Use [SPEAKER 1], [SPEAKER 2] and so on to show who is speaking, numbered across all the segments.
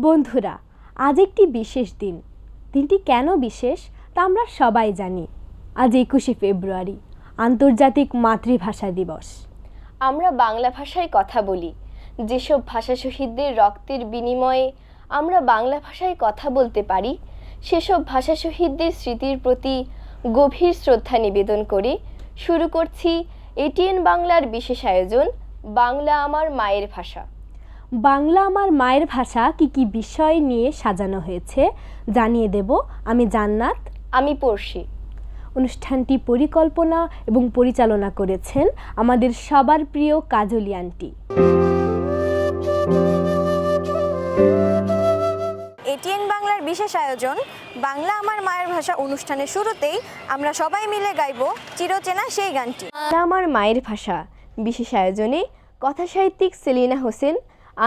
[SPEAKER 1] বন্ধুরা, আজ একটি বিশেষ দিন। দিনটি কেন বিশেষ তা আমরা সবাই জানি। আজ 21শে ফেব্রুয়ারি, আন্তর্জাতিক মাতৃভাষা দিবস।
[SPEAKER 2] আমরা বাংলা ভাষায় কথা বলি। যেসব ভাষা শহীদদের রক্তের বিনিময়ে আমরা বাংলা ভাষায় কথা বলতে পারি, সেসব ভাষা শহীদদের স্মৃতির প্রতি গভীর শ্রদ্ধা নিবেদন করে শুরু করছি এটিএন বাংলার বিশেষ আয়োজন বাংলা আমার মায়ের ভাষা।
[SPEAKER 1] বাংলা আমার মায়ের ভাষা কি কি বিষয় নিয়ে সাজানো হয়েছে জানিয়ে দেব আমি জান্নাত,
[SPEAKER 2] আমি পড়শি।
[SPEAKER 1] অনুষ্ঠানটি পরিকল্পনা এবং পরিচালনা করেছেন আমাদের সবার প্রিয় কাজলি আন্টি।
[SPEAKER 3] এটিএন বাংলার বিশেষ আয়োজন বাংলা আমার মায়ের ভাষা অনুষ্ঠানের শুরুতেই আমরা সবাই মিলে গাইব চিরচেনা সেই গানটি।
[SPEAKER 2] বাংলা আমার মায়ের ভাষা বিশেষ আয়োজনে কথাসাহিত্যিক সেলিনা হোসেন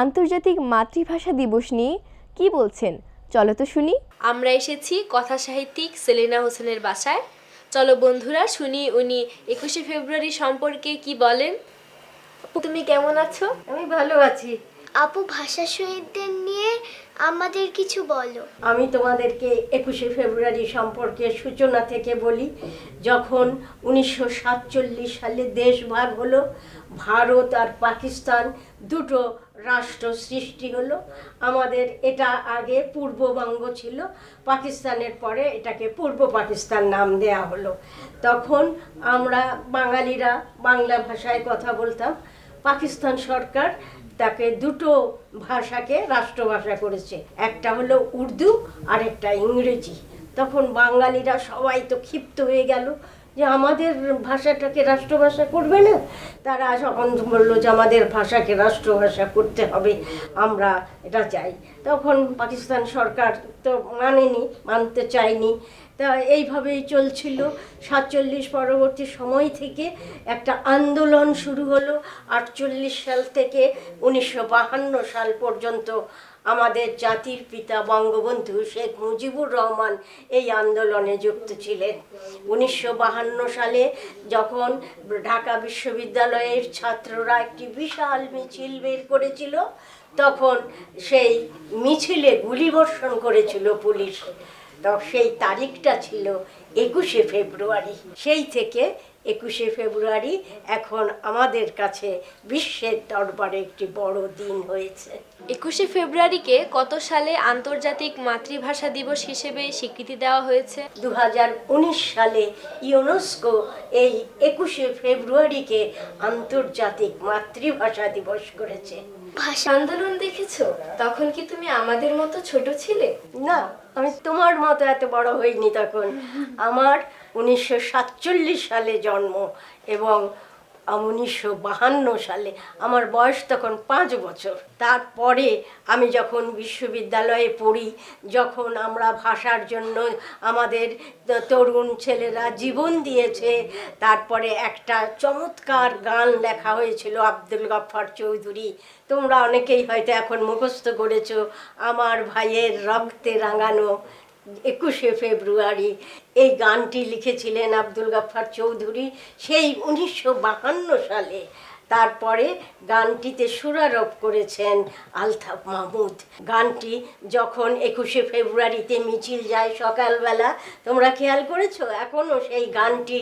[SPEAKER 2] আন্তর্জাতিক মাতৃভাষা দিবস নিয়ে কি বলছেন চলো তো শুনি।
[SPEAKER 4] আমরা এসেছি কথাসাহিত্যিক সেলিনা হোসেনের বাসায়। চলো বন্ধুরা শুনি উনি 21শে ফেব্রুয়ারি সম্পর্কে কি বলেন। তুমি কেমন আছো?
[SPEAKER 5] আমি ভালো আছি।
[SPEAKER 6] আপু, ভাষা শহীদদের নিয়ে আমাদের কিছু বলো।
[SPEAKER 5] আমি তোমাদেরকে 21শে ফেব্রুয়ারি সম্পর্কে সূচনা থেকে বলি। যখন 1947 সালে দেশ ভাগ হলো, ভারত আর পাকিস্তান দুটো রাষ্ট্র সৃষ্টি হলো। আমাদের এটা আগে পূর্ববঙ্গ ছিল, পাকিস্তানের পরে এটাকে পূর্ব পাকিস্তান নাম দেয়া হলো। তখন আমরা বাঙালিরা বাংলা ভাষায় কথা বলতাম। পাকিস্তান সরকার তাকে দুটো ভাষাকে রাষ্ট্রভাষা করেছে, একটা হলো উর্দু আর একটা ইংরেজি। তখন বাঙালিরা সবাই তো ক্ষিপ্ত হয়ে গেল যে আমাদের ভাষাটাকে রাষ্ট্রভাষা করবে না। তারা যখন বললো যে আমাদের ভাষাকে রাষ্ট্রভাষা করতে হবে, আমরা এটা চাই, তখন পাকিস্তান সরকার তো মানতে চায়নি। তা এইভাবেই চলছিল। 47 পরবর্তী সময় থেকে একটা আন্দোলন শুরু হলো। 48 সাল থেকে 1952 সাল পর্যন্ত আমাদের জাতির পিতা বঙ্গবন্ধু শেখ মুজিবুর রহমান এই আন্দোলনে যুক্ত ছিলেন। 1952 সালে যখন ঢাকা বিশ্ববিদ্যালয়ের ছাত্ররা একটি বিশাল মিছিল বের করেছিল, তখন সেই মিছিলে গুলিবর্ষণ করেছিল পুলিশ। তো সেই তারিখটা ছিল 21শে ফেব্রুয়ারি। সেই থেকে 21শে ফেব্রুয়ারি এখন আমাদের কাছে বিশ্বের দরবারে একটি বড় দিন হয়েছে।
[SPEAKER 4] 21শে ফেব্রুয়ারিকে কত সালে আন্তর্জাতিক মাতৃভাষা দিবস হিসেবে স্বীকৃতি দেওয়া হয়েছে?
[SPEAKER 5] 2019 সালে ইউনেস্কো এই 21শে ফেব্রুয়ারিকে আন্তর্জাতিক মাতৃভাষা দিবস করেছে।
[SPEAKER 4] ভাষা আন্দোলন দেখেছো? তখন কি তুমি আমাদের মতো ছোট ছিলে?
[SPEAKER 5] না, আমি তোমার মতো এত বড় হইনি তখন। আমার 1947 সালে জন্ম এবং 1952 সালে আমার বয়স তখন 5 বছর। তারপরে আমি যখন বিশ্ববিদ্যালয়ে পড়ি, যখন আমরা ভাষার জন্য আমাদের তরুণ ছেলেরা জীবন দিয়েছে, তারপরে একটা চমৎকার গান লেখা হয়েছিল আব্দুল গফফার চৌধুরী, তোমরা অনেকেই হয়তো এখন মুখস্থ করেছো, আমার ভাইয়ের রক্তে রাঙানো 21শে ফেব্রুয়ারি। এই গানটি লিখেছিলেন আব্দুল গফফার চৌধুরী সেই 1952 সালে। তারপরে গানটিতে সুরারোপ করেছেন আলতাফ মাহমুদ। গানটি যখন 21শে ফেব্রুয়ারিতে মিছিল যায় সকালবেলা, তোমরা খেয়াল করেছো? এখনও সেই গানটি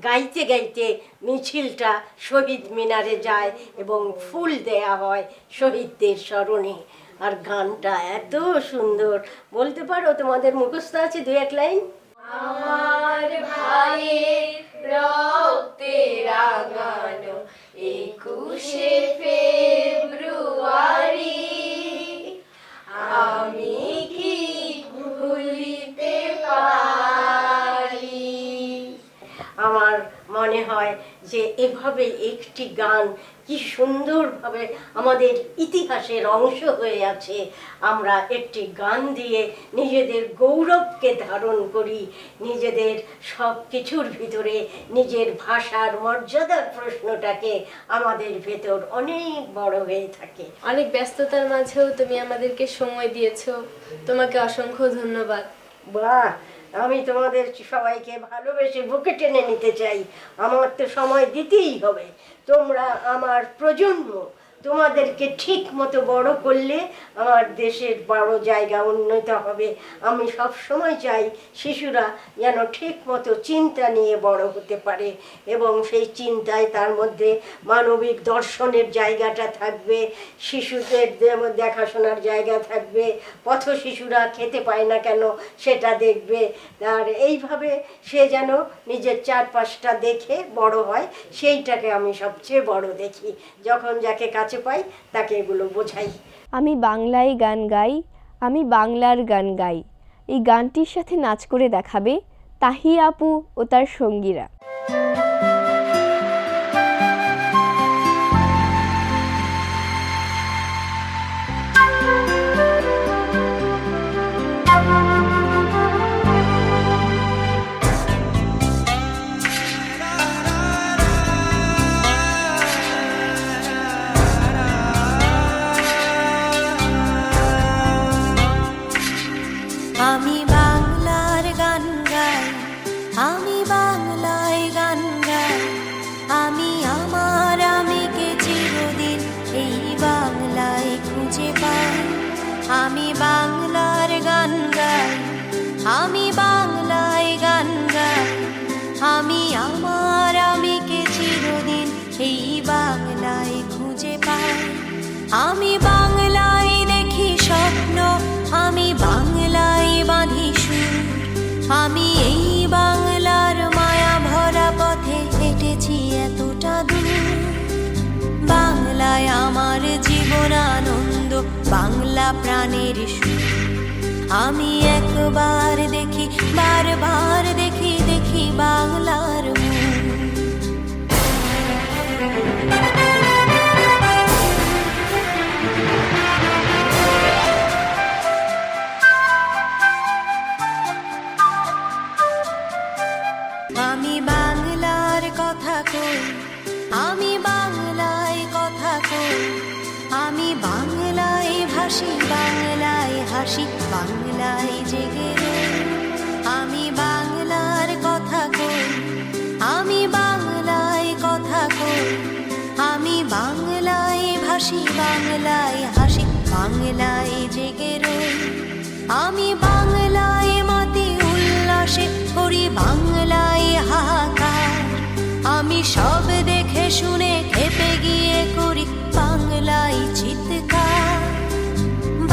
[SPEAKER 5] গাইতে গাইতে মিছিলটা শহীদ মিনারে যায় এবং ফুল দেয়া হয় শহীদদের স্মরণে। আর গানটা এত সুন্দর, বলতে পারো? তোমাদের মুখস্থ আছে 2-1 লাইন?
[SPEAKER 4] আমার ভাইয়ের রক্তে রাঙানো 21শে ফেব্রুয়ারি আমি কি ভুলিতে পারি।
[SPEAKER 5] আমার মনে হয় যে এভাবে একটি গান কি সুন্দরভাবে আমাদের ইতিহাসের অংশ হয়ে আছে। আমরা একটি গান দিয়ে নিজেদের গৌরবকে ধারণ করি, নিজেদের সব কিছুর ভিতরে নিজের ভাষার মর্যাদার প্রশ্নটাকে আমাদের ভেতর অনেক বড় হয়ে থাকে।
[SPEAKER 4] অনেক ব্যস্ততার মাঝেও তুমি আমাদেরকে সময় দিয়েছো, তোমাকে অসংখ্য ধন্যবাদ।
[SPEAKER 5] বাহ, আমি তোমাদের সবাইকে ভালোবেসে বুকে টেনে নিতে চাই। আমার তো সময় দিতেই হবে। তোমরা আমার প্রজন্ম, তোমাদেরকে ঠিক মতো বড় করলে আমার দেশের বড় জায়গা উন্নত হবে। আমি সব সময় চাই শিশুরা যেন ঠিক মতো চিন্তা নিয়ে বড় হতে পারে, এবং সেই চিন্তায় তার মধ্যে মানবিক দর্শনের জায়গাটা থাকবে, শিশুদের দেখাশোনার জায়গা থাকবে, পথ শিশুরা খেতে পায় না কেন সেটা দেখবে। আর এইভাবে সে যেন নিজের চারপাশটা দেখে বড় হয়, সেইটাকে আমি সবচেয়ে বড় দেখি। যখন যাকে কাছে পাই তাকে এগুলো বোঝাই।
[SPEAKER 2] আমি বাংলায় গান গাই, আমি বাংলার গান গাই। এই গানটির সাথে নাচ করে দেখাবে তাহিয়া আপু ও তার সঙ্গীরা।
[SPEAKER 7] আমি বাংলার গান গাই, আমি বাংলায় গান গাই, আমি আমার আমিকে চিরদিন এই বাংলায় খুঁজে পাই। আমি বাংলার গান গাই, আমি বাংলায় গান গাই, আমি আমার আমিকে চিরদিন এই বাংলায় খুঁজে পাই। আমি বাংলায় দেখি স্বপ্ন, আমি বাংলায় বাঁধি সুর, আমি এই বাংলার মায়া ভরা পথে হেঁটেছি এতটা দূর। বাংলায় আমার জীবন আনন্দ, বাংলা প্রাণের সুর। আমি একবার দেখি, বারবার দেখি, দেখি বাংলার মুখ। আমি বাংলার কথা কই, আমি বাংলায় কথা কই, আমি বাংলায় ভাসি, বাংলায় হাসি, বাংলায় জেগে রই। আমি বাংলার কথা কই, আমি বাংলায় কথা কই, আমি বাংলায় ভাসি, বাংলায় হাসি, বাংলায় জেগে রই। আমি বাংলায় মাতি উল্লাসে করি, বাংলায় হাহাকার। আমি সব দেখে শুনে খেপে গিয়ে করি বাংলায় চিৎকার।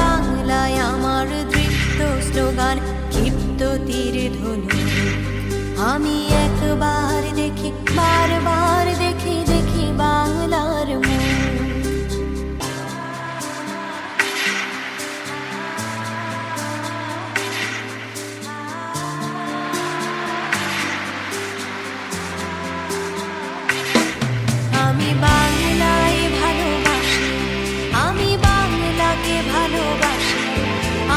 [SPEAKER 7] বাংলায় আমার দৃপ্ত স্লোগান, ক্ষিপ্ত তীর ধনু। আমি একবার দেখি, বারবার দেখি, দেখি বাংলার মুখ। আমি বাংলায় ভালোবাসি, আমি বাংলাকে ভালোবাসি,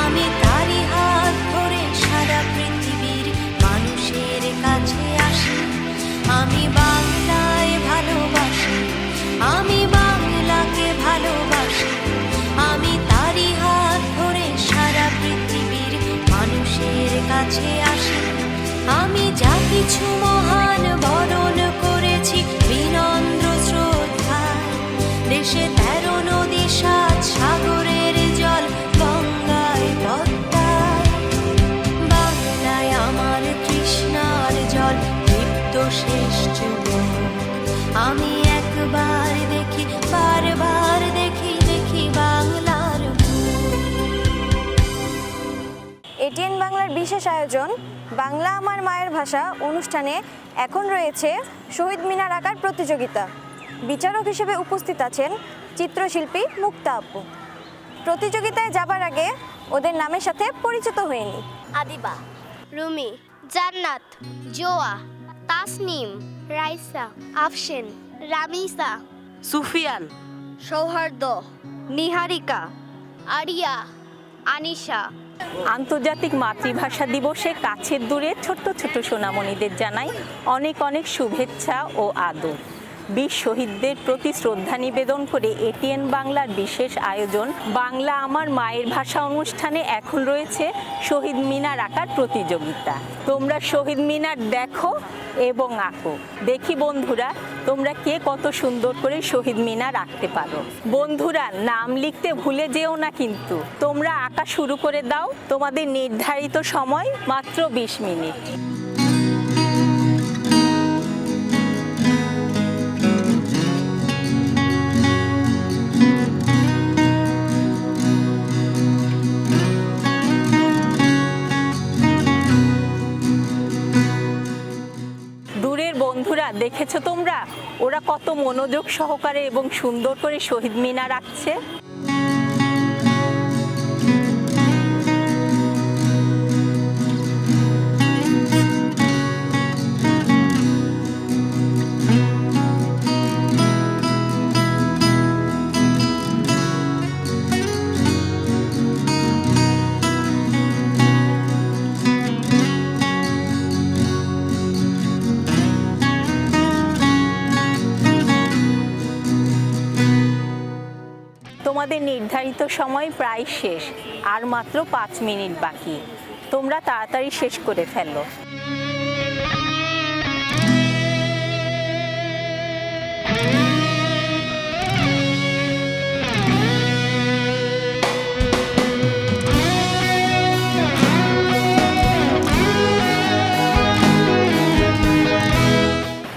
[SPEAKER 7] আমি তারই হাত ধরে সারা পৃথিবীর মানুষের কাছে আসি। আমি বাংলায় ভালোবাসি, আমি বাংলাকে ভালোবাসি, আমি তারই হাত ধরে সারা পৃথিবীর মানুষের কাছে আসি। আমি যা কিছু মহান বরণ করেছি বিনম্র শ্রদ্ধায়, দেশে 13 নদী 7 সাগরের জল, গঙ্গায় পদ্মায়। বাংলায় আমার তৃষ্ণার জল, তৃপ্ত শেষ যুবক। আমি একবার দেখি, বারবার দেখি, দেখি বাংলার মুখ।
[SPEAKER 3] এটিএন বাংলার বিশেষ আয়োজন বাংলা আমার মায়ের ভাষা অনুষ্ঠানে এখন রয়েছে শহীদ মিনার আঁকার প্রতিযোগিতা। বিচারক হিসেবে উপস্থিত আছেন চিত্রশিল্পী মুক্তা আপু। প্রতিযোগিতায় যাবার আগে ওদের নামের সাথে পরিচিত হয়ে নিই।
[SPEAKER 6] আদিবা, রুমি, জান্নাত, জোয়া, তাসনিম, রাইসা, আফশিন, রামিসা,
[SPEAKER 3] সুফিয়ান, সৌহার্দ্য, নিহারিকা,
[SPEAKER 6] আরিয়া, আনিশা।
[SPEAKER 8] আন্তর্জাতিক মাতৃভাষা দিবসে কাছের দূরে ছোট্ট ছোট্ট সোনামণিদের জানাই অনেক অনেক শুভেচ্ছা ও আদর। বীর শহীদদের প্রতি শ্রদ্ধা নিবেদন করে এটিএন বাংলার বিশেষ আয়োজন বাংলা আমার মায়ের ভাষা অনুষ্ঠানে এখন রয়েছে শহীদ মিনার আঁকার প্রতিযোগিতা। তোমরা শহীদ মিনার দেখো এবং আঁকো। দেখি বন্ধুরা তোমরা কে কত সুন্দর করে শহীদ মিনার আঁকতে পারো। বন্ধুরা নাম লিখতে ভুলে যেও না কিন্তু। তোমরা আঁকা শুরু করে দাও। তোমাদের নির্ধারিত সময় মাত্র 20 মিনিট। বন্ধুরা দেখেছো তোমরা ওরা কত মনোযোগ সহকারে এবং সুন্দর করে শহীদ মিনার আঁকছে। তোমাদের নির্ধারিত সময় প্রায় শেষ, আর মাত্র 5 মিনিট বাকি। তোমরা তাড়াতাড়ি শেষ করে ফেলো।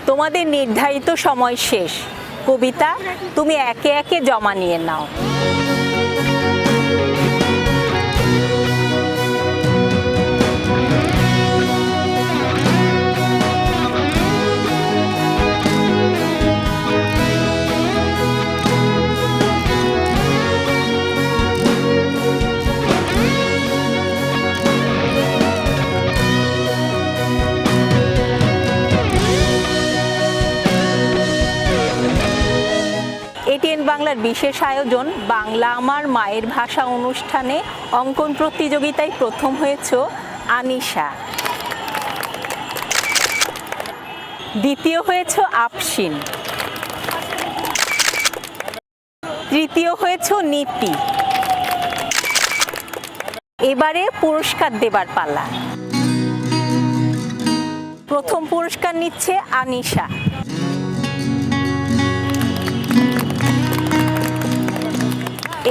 [SPEAKER 8] তোমাদের নির্ধারিত সময় শেষ। কবিতা, তুমি একে একে জমা নিয়ে নাও। এটিএন বাংলার বিশেষ আয়োজন বাংলা আমার মায়ের ভাষা অনুষ্ঠানে অঙ্কন প্রতিযোগিতায় প্রথম হয়েছে আনিশা, দ্বিতীয় হয়েছে আফশিন, তৃতীয় হয়েছে নীতি। এবারে পুরস্কার দেবার পালা। প্রথম পুরস্কার নিচ্ছে আনিশা।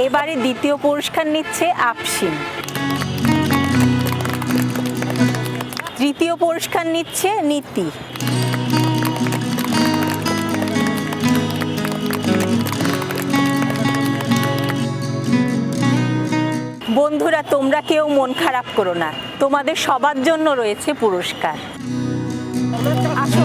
[SPEAKER 8] এবারে দ্বিতীয় পুরস্কার নিচ্ছে আফশিন। তৃতীয় পুরস্কার নিচ্ছে নীতি। বন্ধুরা তোমরা কেউ মন খারাপ করো না, তোমাদের সবার জন্য রয়েছে পুরস্কার। আসো।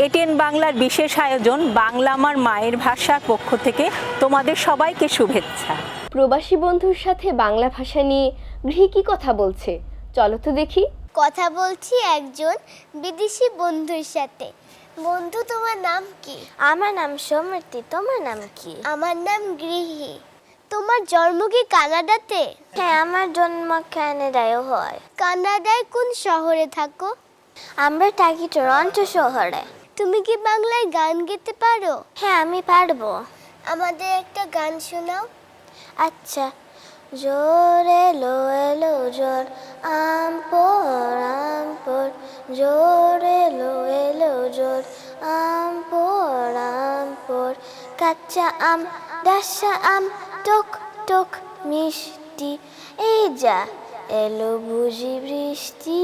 [SPEAKER 8] এটিএন বাংলার বিশেষ আয়োজন বাংলা আমার মায়ের ভাষার পক্ষ থেকে তোমাদের সবাইকে শুভেচ্ছা।
[SPEAKER 2] প্রবাসী বন্ধুর সাথে বাংলা ভাষা নিয়ে গৃহী কি কথা বলছে, চলো তো দেখি।
[SPEAKER 6] কথা বলছি একজন বিদেশি বন্ধুর সাথে। বন্ধু, তোমার নাম কি? আমার নাম সমৃতি। তোমার নাম কি? আমার নাম গৃহী। তোমার জন্ম কি কানাডাতে? হ্যাঁ, আমার জন্ম কানাডায় হয়। কানাডায় কোন শহরে থাকো? আমরা থাকি টরন্টো শহরে। তুমি কি বাংলায় গান গেতে পারো? হ্যাঁ, আমি পারবো। আমাদের একটা গান শোনাও। আচ্ছা। জোরে এলো এলো জোর আমপর জোরে এলো এলো জোর আমপর কাঁচা আম ডাসা আম টক টক মিষ্টি। এই যা এলো বুঝি বৃষ্টি।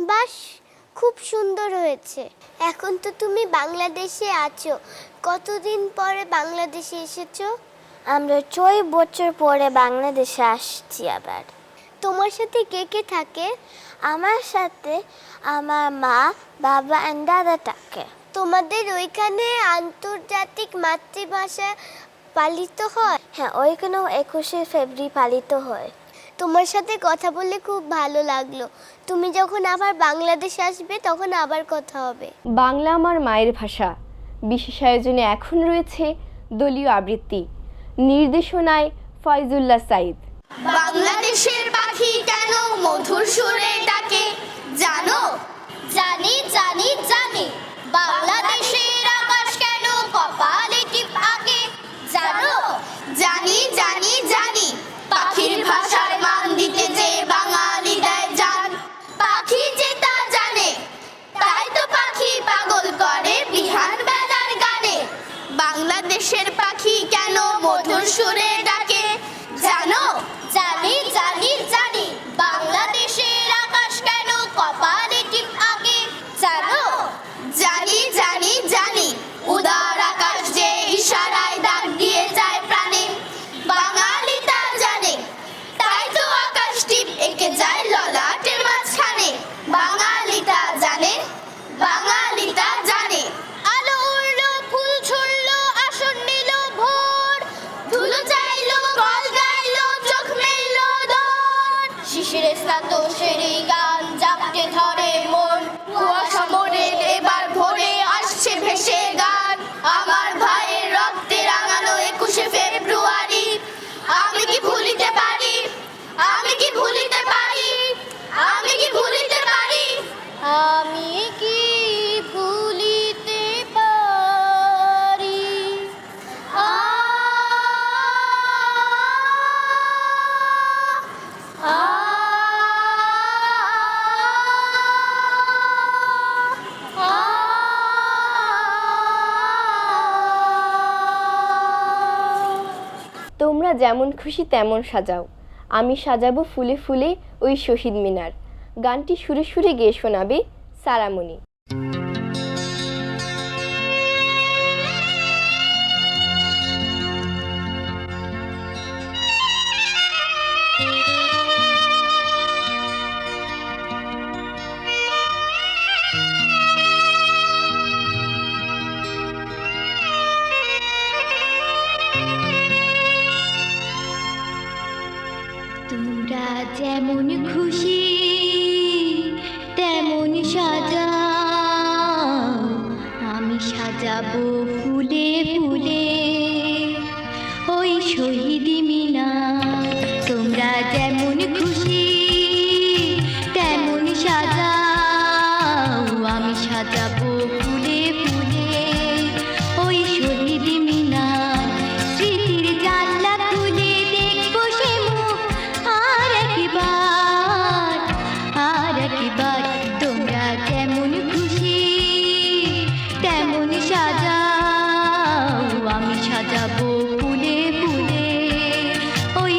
[SPEAKER 6] বাস, খুব সুন্দর হয়েছে। এখন তো তুমি বাংলাদেশে আছো, কতদিন পরে বাংলাদেশে এসেছো? আমরা 6 বছর পরে বাংলাদেশে আসছি। আবার তোমার সাথে কে কে থাকে? আমার সাথে আমার মা, বাবা আর দাদা থাকে। তোমাদের ওইখানে আন্তর্জাতিক মাতৃভাষা পালিত হয়? হ্যাঁ, ওইখানেও 21শে ফেব্রুয়ারি পালিত হয়। তোমার সাথে কথা বলে খুব ভালো লাগলো। তুমি যখন আবার বাংলাদেশে আসবে তখন আবার কথা হবে।
[SPEAKER 2] বাংলা আমার মায়ের ভাষা বিশেষ আয়োজনে এখন রয়েছে দলীয় আবৃত্তি, নির্দেশনায় ফয়জুল্লাহ সাইদ।
[SPEAKER 6] বাংলাদেশের পাখি কেন মধুর সুরে ডাকে জানো? জানি জানি জানি। বাংলাদেশের আকাশ কেন কপালে টিপ আঁকে জানো? জানি জানি জানি। পাখির ভাষার মান দিতে যে বাঙালি দেয় জান, পাখি যে তা জানে, তাই তো পাখি পাগল করে বিহান বেলার গানে। বাংলাদেশের পাখি কেন মধুর সুরে ডাকে জানো? জানি জানি জানি। বাংলাদেশের আকাশ কেন কপালে টিপ আঁকে জানো? জানি জানি জানি। উদার আকাশ যে ইশারায় ডাক দিয়ে যায় প্রাণে, বাঙালি তা জানে, তাই তো আকাশ টিপ এঁকে যায় ললাটের মাঝখানে। বাঙালি তা জানে, বাঙালি তা জানে। আলো উড়লো, ফুল ছুড়লো, আসন নিল ভোর, ধুলো চাইলো, গল গাইলো, চোখ মেললো দোর। শিশিরে স্নাত সেরে গান জাপটে ধরে মন, কুয়াশা মোড়ে এবার ভোরে আসছে ভেসে গান। আমার ভাইয়ের রক্তে রাঙানো 21শে ফেব্রুয়ারি, আমি কি ভুলিতে পারি? আমি কি ভুলিতে পারি? আমি কি ভুলিতে পারি? আমি কি ভুলিতে পারি?
[SPEAKER 2] তোমরা যেমন খুশি তেমন সাজাও, আমি সাজাবো ফুলে ফুলে ওই শহীদ মিনার। গানটি সুরে সুরে গেয়ে শোনাবে সারামণি।
[SPEAKER 9] তোমরা যেমন খুশি তেমন সাজাও, আমি সাজাবো ফুলে ফুলে ওই শহীদ মিনার। তোমরা যেমন খুশি তেমন সাজাও, আমি সাজাবো ফুলে ফুলে ওই শহীদ মিনার। স্মৃতির জানলা খুলে দেখবো সে মুখ আর একবার, আর একবার। তোমরা যেমন খুশি তেমন সাজাও, আমি সাজাবো ফুলে ফুলে ওই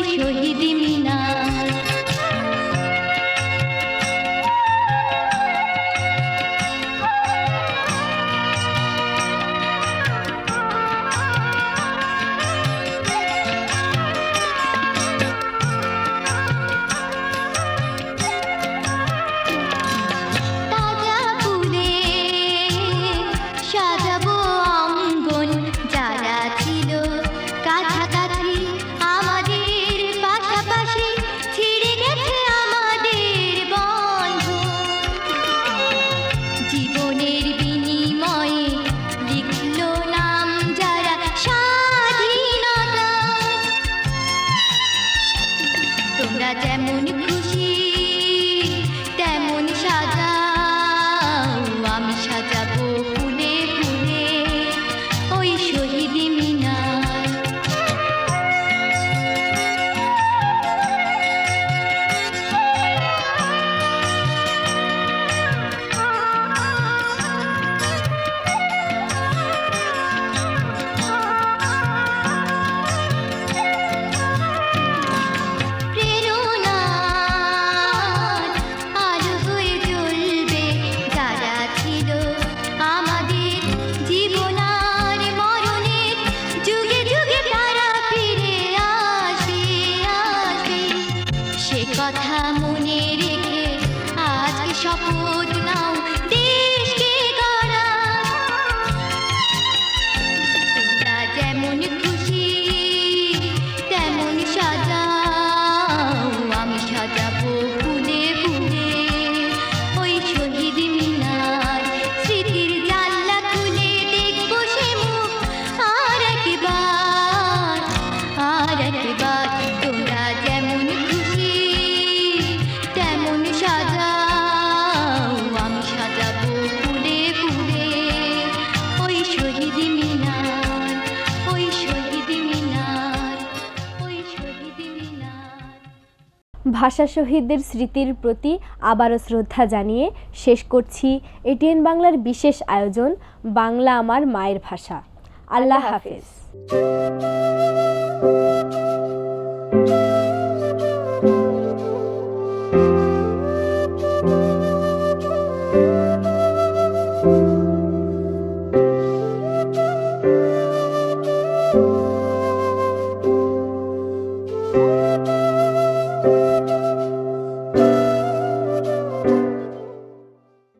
[SPEAKER 9] কথা মনে রেখে আজকে শপথ নাও দেশকে গড়া। তোমরা যেমন খুশি তেমন সাজাও, আমি সাজাবো ফুলে ফুলে ওই শহীদ মিনার। স্মৃতির জানলা খুলে দেখবো সে মুখ আর একবার, আর একবার। তোমরা যেমন খুশি তেমন সাজাও, আমি সাজাবো ফুলে ফুলে ওই শহীদ মিনার, ওই শহীদ মিনার, ওই শহীদ মিনার।
[SPEAKER 1] ভাষা শহীদদের স্মৃতির প্রতি আবারও শ্রদ্ধা জানিয়ে শেষ করছি এটিএন বাংলার বিশেষ আয়োজন বাংলা আমার মায়ের ভাষা। আল্লাহ হাফেজ।